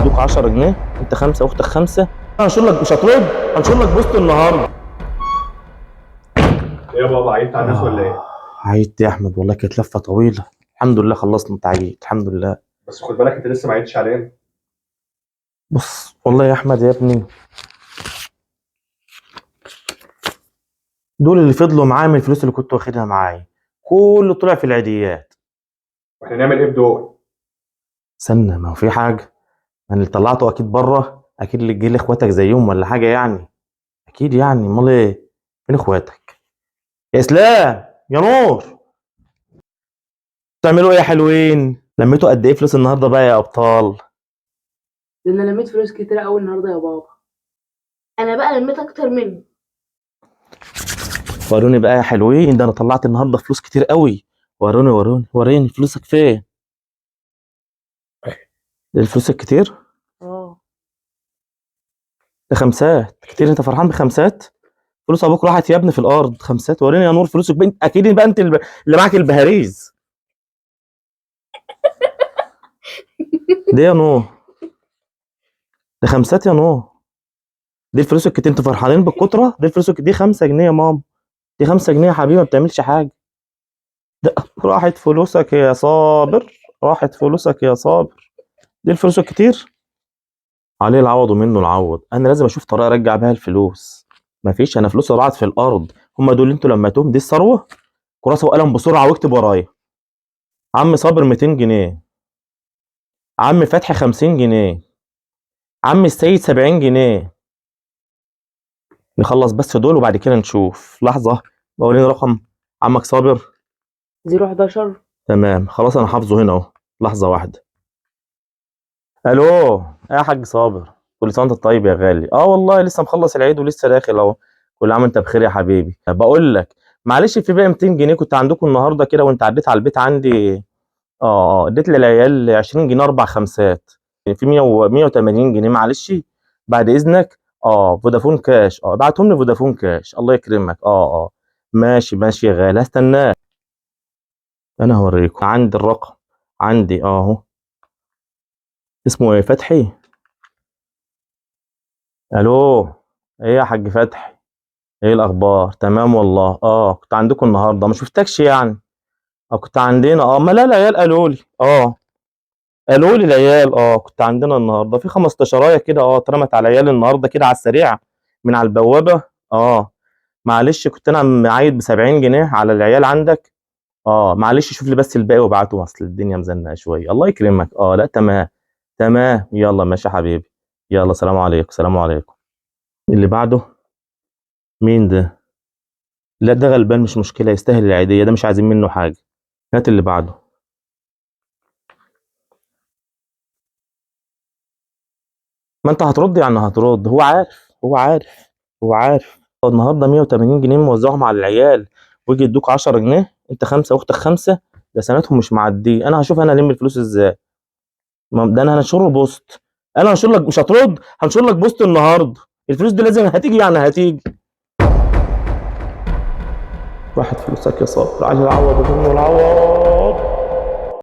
يدوك 10 جنيه، انت 5 واختك 5. هنشيل لك، مش هترد، هنشيل لك بوست النهارده. ايه يا بابا، عيبت على الناس ولا ايه؟ عيدت يا احمد، والله كانت لفه طويله. الحمد لله خلصنا، انت عيد الحمد لله. بس خد بالك انت لسه ما عيدتش علينا. بص والله يا احمد يا ابني، دول اللي فضلوا معايا من الفلوس اللي كنت واخدها معايا، كله طلع في العيديات. واحنا نعمل ايه بدول؟ استنى، ما هو في حاجه، ما اللي طلعته اكيد بره، اكيد اللي جه لاخواتك زيهم ولا حاجه يعني. اكيد يعني، امال ايه؟ فين اخواتك؟ يا اسلام يا نور، بتعملوا ايه يا حلوين؟ لميتوا قد ايه فلوس النهارده بقى يا ابطال؟ ده انا لميت فلوس كتير قوي النهارده يا بابا. انا بقى لميت اكتر منه. وروني بقى يا حلوين، ده انا طلعت النهارده فلوس كتير قوي. وريني فلوسك فين؟ دي الفلوس الكتير؟ اه. ده خمسات كتير، انت فرحان بخمسات؟ فلوس ابوك راحت يا ابني في الارض، خمسات. وريني يا نور فلوسك بنت، اكيد بقى انت اللي معاك البهاريز. دي يا نور، ده خمسات يا نور. دي الفلوس الكتير، انتوا فرحانين بالكتره؟ دي الفلوس دي 5 جنيه يا ماما. دي 5 جنيه يا حبيبي، ما بتعملش حاجه. ده راحت فلوسك يا صابر، راحت فلوسك يا صابر. دي الفلوس الكتير، عليه العوض ومنه العوض. انا لازم اشوف طريقه ارجع بيها الفلوس. مفيش، انا فلوسي ضاعت في الارض. هم دول انتوا لميتوهم؟ دي الثروه. كراسه وقلم بسرعه واكتب ورايا. عم صابر 200 جنيه، عم فتحي 50 جنيه، عم السيد 70 جنيه. نخلص بس دول وبعد كده نشوف. لحظه، بوريني رقم عمك صابر. 011. تمام خلاص، انا حافظه هنا اهو. لحظه واحده. الو، يا حاج صابر، كل سنه وانت طيب يا غالي. اه والله لسه مخلص العيد ولسه داخل اهو. كل عام وانت بخير يا حبيبي. بقول لك، معلش في بقى 200 جنيه كنت عندكم النهارده كده وانت عديت على البيت عندي. اديت للعيال 20 جنيه اربع خمسات. يعني في 100 و 180 جنيه معلش، بعد اذنك. فودافون كاش، ابعتهم لي فودافون كاش، الله يكرمك. ماشي ماشي يا غالي، هستناك. انا هوريكم عندي الرقم، عندي اهو. اسمه ايه؟ فتحي. الو، ايه يا حاج فتحي؟ ايه الاخبار؟ تمام والله. كنت عندكم النهارده، ما شفتكش يعني. كنت عندنا. ما لا، العيال قالوا لي. قالوا لي العيال. كنت عندنا النهارده في 15 كده، اترمت على العيال النهارده كده على السريع من على البوابه. معلش كنت انا معايد ب 70 جنيه على العيال عندك. معلش شوف لي بس الباقي وابعته، اصل الدنيا مزنقه شويه. الله يكرمك. لا تمام. تمام يلا ماشي يا حبيبي. يلا سلام عليكم، سلام عليكم. اللي بعده مين ده؟ لا ده غلبان، مش مشكله، يستاهل العيديه، ده مش عايزين منه حاجه. هات اللي بعده. ما انت هترد يعني، هترد. هو عارف، هو عارف، هو عارف. النهارده 180 جنيه موزعهم على العيال، ويجي يدوك 10 جنيه، انت 5 واختك 5. ده سنتهم مش معديه. انا هشوف انا الم الفلوس ازاي. ده انا هنشر بوست. انا هنشر لك، مش هترد، هنشر لك بوست النهارده. الفلوس دي لازم هتيجي يعني هتيجي. راحت فلوسك يا صابر، عايز العوض ومنه العوض.